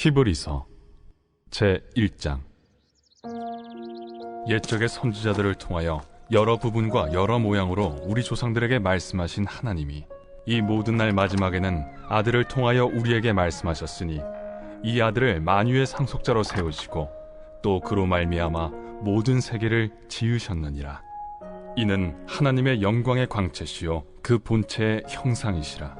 히브리서 제1장. 옛적의 선지자들을 통하여 여러 부분과 여러 모양으로 우리 조상들에게 말씀하신 하나님이 이 모든 날 마지막에는 아들을 통하여 우리에게 말씀하셨으니 이 아들을 만유의 상속자로 세우시고 또 그로 말미암아 모든 세계를 지으셨느니라. 이는 하나님의 영광의 광채시요 그 본체의 형상이시라.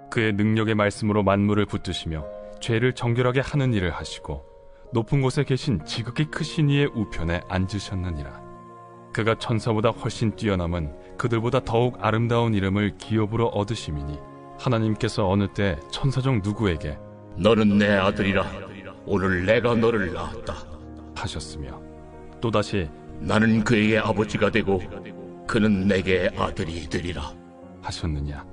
그의 능력의 말씀으로 만물을 붙드시며 죄를 정결하게 하는 일을 하시고 높은 곳에 계신 지극히 크신 이의 우편에 앉으셨느니라. 그가 천사보다 훨씬 뛰어남은 그들보다 더욱 아름다운 이름을 기업으로 얻으심이니 하나님께서 어느 때 천사 중 누구에게 너는 내 아들이라 오늘 내가 너를 낳았다 하셨으며 또다시 나는 그에게 아버지가 되고 그는 내게 아들이 되리라 하셨느냐.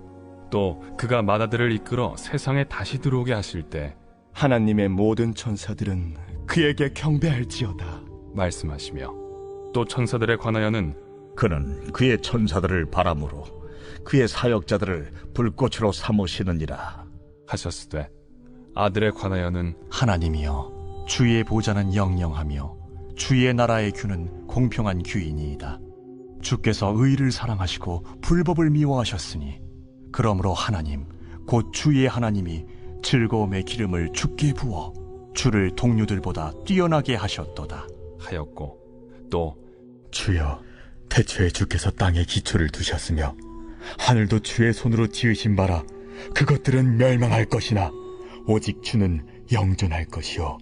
또 그가 맏아들을 이끌어 세상에 다시 들어오게 하실 때 하나님의 모든 천사들은 그에게 경배할지어다 말씀하시며 또 천사들에 관하여는 그는 그의 천사들을 바람으로 그의 사역자들을 불꽃으로 삼으시느니라 하셨으되 아들에 관하여는 하나님이여, 주의 보좌는 영영하며 주의 나라의 규는 공평한 규이니이다. 주께서 의를 사랑하시고 불법을 미워하셨으니 그러므로 하나님 곧 주의 하나님이 즐거움의 기름을 주께 부어 주를 동료들보다 뛰어나게 하셨도다 하였고 또 주여, 태초에 주께서 땅에 기초를 두셨으며 하늘도 주의 손으로 지으신 바라 그것들은 멸망할 것이나 오직 주는 영존할 것이요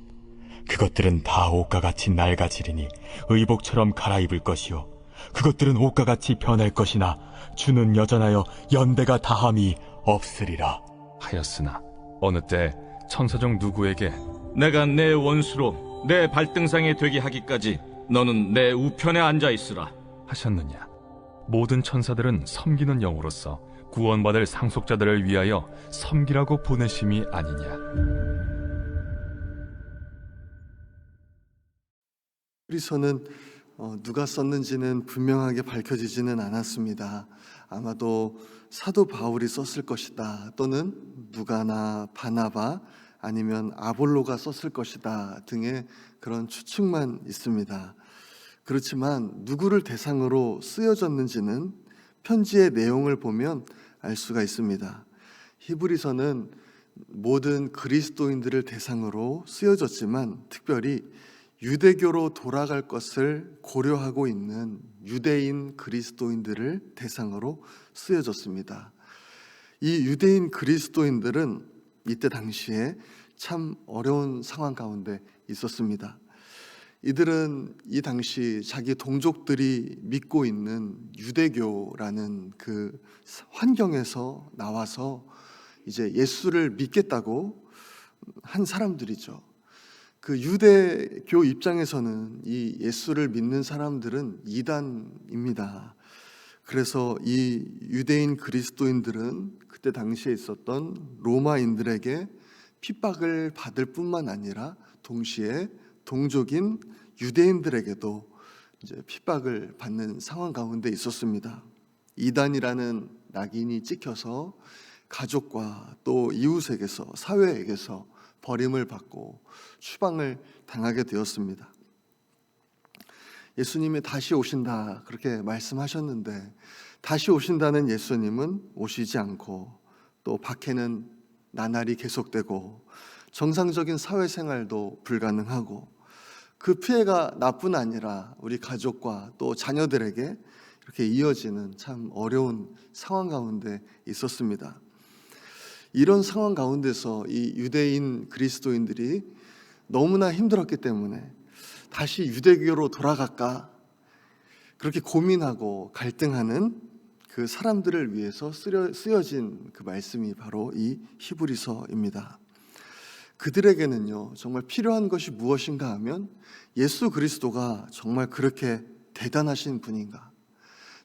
그것들은 다 옷과 같이 낡아지리니 의복처럼 갈아입을 것이요 그것들은 옷과 같이 변할 것이나 주는 여전하여 연대가 다함이 없으리라 하였으나 어느 때 천사 중 누구에게 내가 내 원수로 내 발등상에 되게 하기까지 너는 내 우편에 앉아 있으라 하셨느냐. 모든 천사들은 섬기는 영으로서 구원받을 상속자들을 위하여 섬기라고 보내심이 아니냐. 히브리서는 누가 썼는지는 분명하게 밝혀지지는 않았습니다. 아마도 사도 바울이 썼을 것이다, 또는 누가나 바나바 아니면 아볼로가 썼을 것이다 등의 그런 추측만 있습니다. 그렇지만 누구를 대상으로 쓰여졌는지는 편지의 내용을 보면 알 수가 있습니다. 히브리서는 모든 그리스도인들을 대상으로 쓰여졌지만 특별히 유대교로 돌아갈 것을 고려하고 있는 유대인 그리스도인들을 대상으로 쓰여졌습니다. 이 유대인 그리스도인들은 이때 당시에 참 어려운 상황 가운데 있었습니다. 이들은 이 당시 자기 동족들이 믿고 있는 유대교라는 그 환경에서 나와서 이제 예수를 믿겠다고 한 사람들이죠. 그 유대교 입장에서는 이 예수를 믿는 사람들은 이단입니다. 그래서 이 유대인 그리스도인들은 그때 당시에 있었던 로마인들에게 핍박을 받을 뿐만 아니라 동시에 동족인 유대인들에게도 이제 핍박을 받는 상황 가운데 있었습니다. 이단이라는 낙인이 찍혀서 가족과 또 이웃에게서, 사회에게서 버림을 받고 추방을 당하게 되었습니다. 예수님이 다시 오신다 그렇게 말씀하셨는데 다시 오신다는 예수님은 오시지 않고 또 박해는 나날이 계속되고 정상적인 사회생활도 불가능하고 그 피해가 나뿐 아니라 우리 가족과 또 자녀들에게 이렇게 이어지는 참 어려운 상황 가운데 있었습니다. 이런 상황 가운데서 이 유대인 그리스도인들이 너무나 힘들었기 때문에 다시 유대교로 돌아갈까 그렇게 고민하고 갈등하는 그 사람들을 위해서 쓰여진 그 말씀이 바로 이 히브리서입니다. 그들에게는요 정말 필요한 것이 무엇인가 하면 예수 그리스도가 정말 그렇게 대단하신 분인가,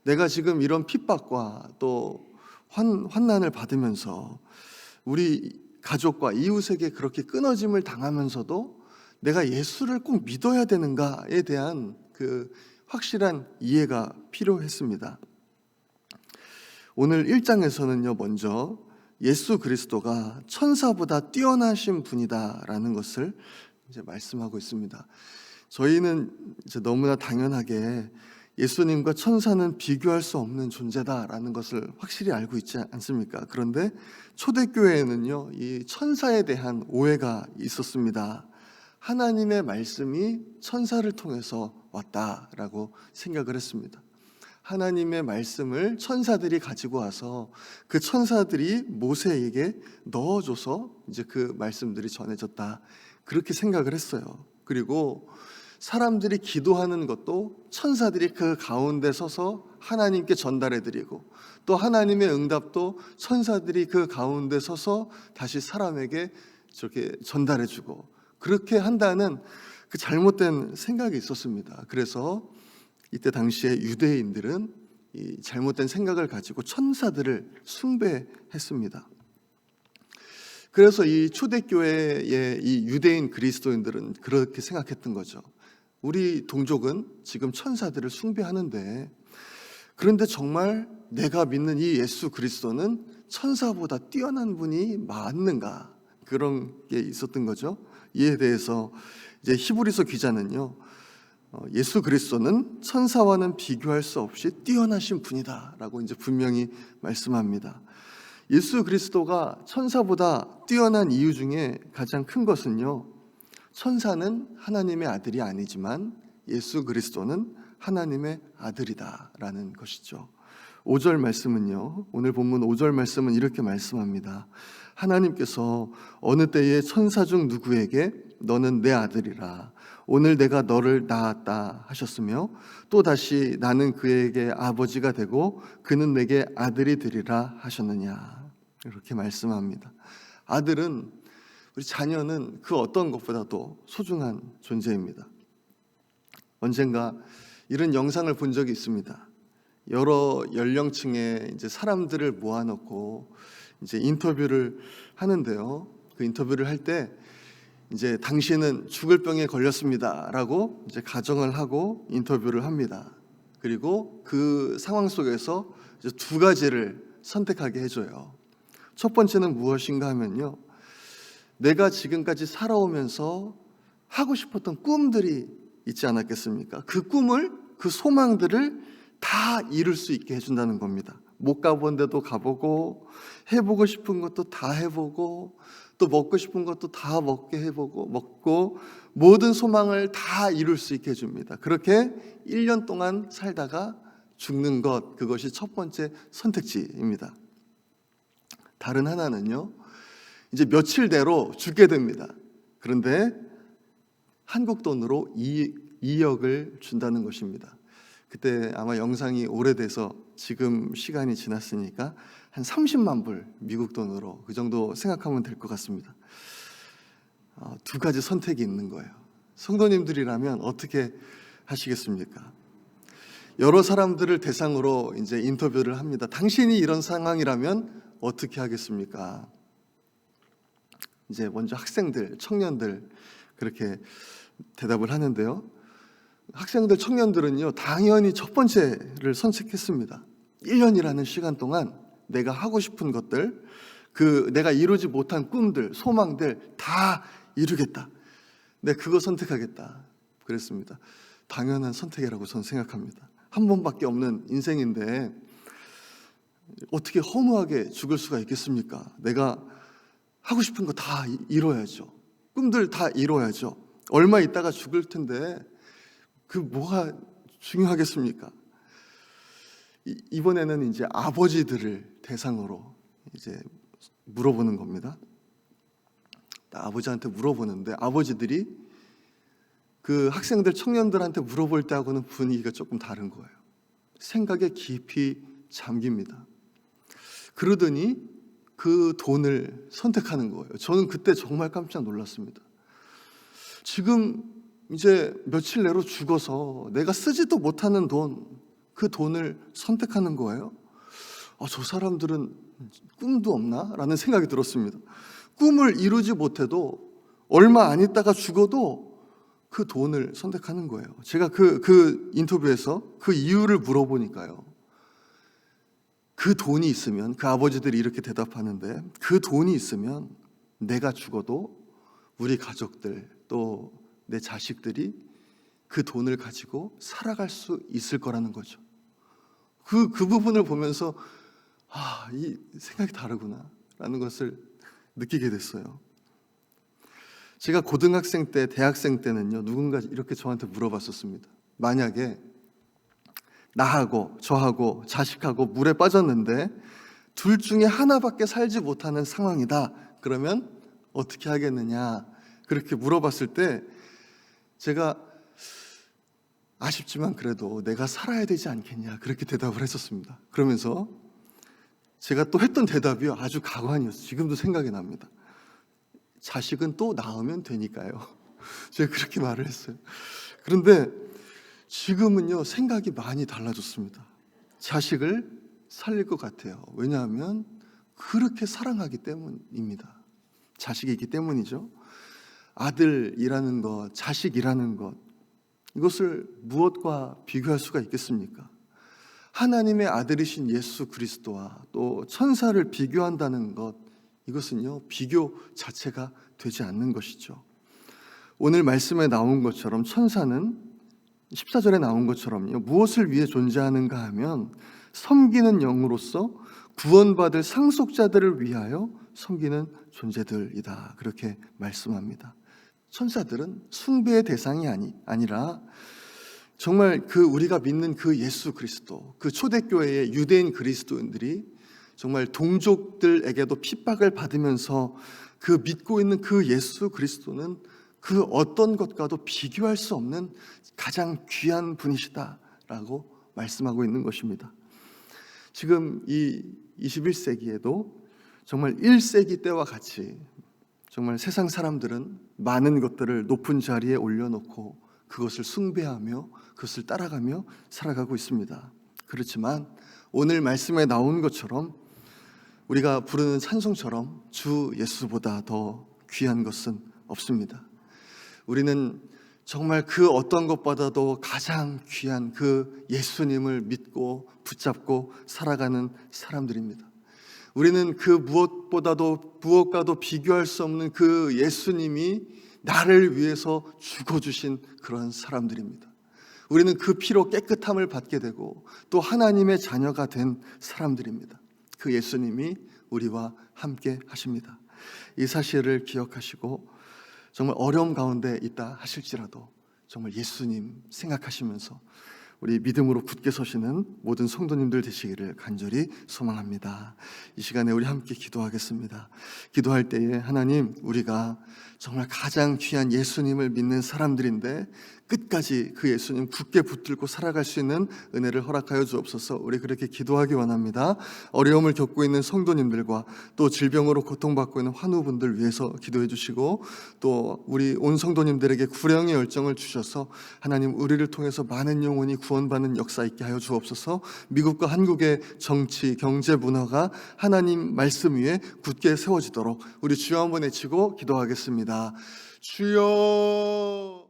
내가 지금 이런 핍박과 또 환난을 받으면서 우리 가족과 이웃에게 그렇게 끊어짐을 당하면서도 내가 예수를 꼭 믿어야 되는가에 대한 그 확실한 이해가 필요했습니다. 오늘 1장에서는요 먼저 예수 그리스도가 천사보다 뛰어나신 분이다라는 것을 이제 말씀하고 있습니다. 저희는 이제 너무나 당연하게 예수님과 천사는 비교할 수 없는 존재다라는 것을 확실히 알고 있지 않습니까? 그런데 초대교회에는요, 이 천사에 대한 오해가 있었습니다. 하나님의 말씀이 천사를 통해서 왔다라고 생각을 했습니다. 하나님의 말씀을 천사들이 가지고 와서 그 천사들이 모세에게 넣어줘서 이제 그 말씀들이 전해졌다, 그렇게 생각을 했어요. 그리고 사람들이 기도하는 것도 천사들이 그 가운데 서서 하나님께 전달해드리고, 또 하나님의 응답도 천사들이 그 가운데 서서 다시 사람에게 저렇게 전달해주고, 그렇게 한다는 그 잘못된 생각이 있었습니다. 그래서 이때 당시에 유대인들은 이 잘못된 생각을 가지고 천사들을 숭배했습니다. 그래서 이 초대교회의 이 유대인 그리스도인들은 그렇게 생각했던 거죠. 우리 동족은 지금 천사들을 숭배하는데, 그런데 정말 내가 믿는 이 예수 그리스도는 천사보다 뛰어난 분이 맞는가? 그런 게 있었던 거죠. 이에 대해서 이제 히브리서 기자는요, 예수 그리스도는 천사와는 비교할 수 없이 뛰어나신 분이다라고 이제 분명히 말씀합니다. 예수 그리스도가 천사보다 뛰어난 이유 중에 가장 큰 것은요, 천사는 하나님의 아들이 아니지만 예수 그리스도는 하나님의 아들이다라는 것이죠. 5절 말씀은요, 오늘 본문 5절 말씀은 이렇게 말씀합니다. 하나님께서 어느 때에 천사 중 누구에게 너는 내 아들이라, 오늘 내가 너를 낳았다 하셨으며, 또다시 나는 그에게 아버지가 되고 그는 내게 아들이 되리라 하셨느냐, 이렇게 말씀합니다. 아들은, 우리 자녀는 그 어떤 것보다도 소중한 존재입니다. 언젠가 이런 영상을 본 적이 있습니다. 여러 연령층의 이제 사람들을 모아놓고 이제 인터뷰를 하는데요. 그 인터뷰를 할 때 이제 당신은 죽을 병에 걸렸습니다라고 이제 가정을 하고 인터뷰를 합니다. 그리고 그 상황 속에서 이제 두 가지를 선택하게 해줘요. 첫 번째는 무엇인가 하면요, 내가 지금까지 살아오면서 하고 싶었던 꿈들이 있지 않았겠습니까? 그 꿈을, 그 소망들을 다 이룰 수 있게 해준다는 겁니다. 못 가본 데도 가보고, 해보고 싶은 것도 다 해보고, 또 먹고 싶은 것도 다 먹고, 모든 소망을 다 이룰 수 있게 해줍니다. 그렇게 1년 동안 살다가 죽는 것, 그것이 첫 번째 선택지입니다. 다른 하나는요, 이제 며칠 내로 죽게 됩니다. 그런데 한국 돈으로 2억을 준다는 것입니다. 그때 아마 영상이 오래돼서 지금 시간이 지났으니까 한 30만 불, 미국 돈으로 그 정도 생각하면 될 것 같습니다. 두 가지 선택이 있는 거예요. 성도님들이라면 어떻게 하시겠습니까? 여러 사람들을 대상으로 이제 인터뷰를 합니다. 당신이 이런 상황이라면 어떻게 하겠습니까? 이제 먼저 학생들, 청년들 그렇게 대답을 하는데요. 학생들, 청년들은요, 당연히 첫 번째를 선택했습니다. 1년이라는 시간 동안 내가 하고 싶은 것들, 내가 이루지 못한 꿈들, 소망들 다 이루겠다. 내 그거 선택하겠다. 그랬습니다. 당연한 선택이라고 저는 생각합니다. 한 번밖에 없는 인생인데 어떻게 허무하게 죽을 수가 있겠습니까? 내가 하고 싶은 거 다 이뤄야죠. 꿈들 다 이뤄야죠. 얼마 있다가 죽을 텐데 그 뭐가 중요하겠습니까? 이번에는 이제 아버지들을 대상으로 이제 물어보는 겁니다. 아버지한테 물어보는데 아버지들이 그 학생들, 청년들한테 물어볼 때하고는 분위기가 조금 다른 거예요. 생각에 깊이 잠깁니다. 그러더니 그 돈을 선택하는 거예요. 저는 그때 정말 깜짝 놀랐습니다. 지금 이제 며칠 내로 죽어서 내가 쓰지도 못하는 돈, 그 돈을 선택하는 거예요. 저 사람들은 꿈도 없나? 라는 생각이 들었습니다. 꿈을 이루지 못해도 얼마 안 있다가 죽어도 그 돈을 선택하는 거예요. 제가 그 인터뷰에서 그 이유를 물어보니까요, 그 돈이 있으면, 그 아버지들이 이렇게 대답하는데, 그 돈이 있으면 내가 죽어도 우리 가족들 또 내 자식들이 그 돈을 가지고 살아갈 수 있을 거라는 거죠. 그 부분을 보면서 이 생각이 다르구나 라는 것을 느끼게 됐어요. 제가 고등학생 때, 대학생 때는요, 누군가 이렇게 저한테 물어봤었습니다. 만약에 나하고 저하고 자식하고 물에 빠졌는데 둘 중에 하나밖에 살지 못하는 상황이다. 그러면 어떻게 하겠느냐? 그렇게 물어봤을 때 제가 아쉽지만 그래도 내가 살아야 되지 않겠냐? 그렇게 대답을 했었습니다. 그러면서 제가 또 했던 대답이요, 아주 가관이었어요. 지금도 생각이 납니다. 자식은 또 낳으면 되니까요. 제가 그렇게 말을 했어요. 그런데 지금은요, 생각이 많이 달라졌습니다. 자식을 살릴 것 같아요. 왜냐하면 그렇게 사랑하기 때문입니다. 자식이기 때문이죠. 아들이라는 것, 자식이라는 것, 이것을 무엇과 비교할 수가 있겠습니까? 하나님의 아들이신 예수 그리스도와 또 천사를 비교한다는 것, 이것은요, 비교 자체가 되지 않는 것이죠. 오늘 말씀에 나온 것처럼 천사는 14절에 나온 것처럼요, 무엇을 위해 존재하는가 하면 섬기는 영으로서 구원받을 상속자들을 위하여 섬기는 존재들이다. 그렇게 말씀합니다. 천사들은 숭배의 대상이 아니라 정말 우리가 믿는 그 예수 그리스도, 그 초대교회의 유대인 그리스도인들이 정말 동족들에게도 핍박을 받으면서 그 믿고 있는 그 예수 그리스도는 그 어떤 것과도 비교할 수 없는 가장 귀한 분이시다라고 말씀하고 있는 것입니다. 지금 이 21세기에도 정말 1세기 때와 같이 정말 세상 사람들은 많은 것들을 높은 자리에 올려놓고 그것을 숭배하며 그것을 따라가며 살아가고 있습니다. 그렇지만 오늘 말씀에 나온 것처럼 우리가 부르는 찬송처럼 주 예수보다 더 귀한 것은 없습니다. 우리는 정말 그 어떤 것보다도 가장 귀한 그 예수님을 믿고 붙잡고 살아가는 사람들입니다. 우리는 그 무엇과도 비교할 수 없는 그 예수님이 나를 위해서 죽어주신 그런 사람들입니다. 우리는 그 피로 깨끗함을 받게 되고 또 하나님의 자녀가 된 사람들입니다. 그 예수님이 우리와 함께 하십니다. 이 사실을 기억하시고 정말 어려움 가운데 있다 하실지라도 정말 예수님 생각하시면서 우리 믿음으로 굳게 서시는 모든 성도님들 되시기를 간절히 소망합니다. 이 시간에 우리 함께 기도하겠습니다. 기도할 때에 하나님, 우리가 정말 가장 귀한 예수님을 믿는 사람들인데 끝까지 그 예수님 굳게 붙들고 살아갈 수 있는 은혜를 허락하여 주옵소서. 우리 그렇게 기도하기 원합니다. 어려움을 겪고 있는 성도님들과 또 질병으로 고통받고 있는 환우분들 위해서 기도해 주시고 또 우리 온 성도님들에게 구령의 열정을 주셔서 하나님, 우리를 통해서 많은 영혼이 구원받는 역사 있게 하여 주옵소서. 미국과 한국의 정치, 경제, 문화가 하나님 말씀 위에 굳게 세워지도록 우리 주여 한번 외치고 기도하겠습니다. 주여.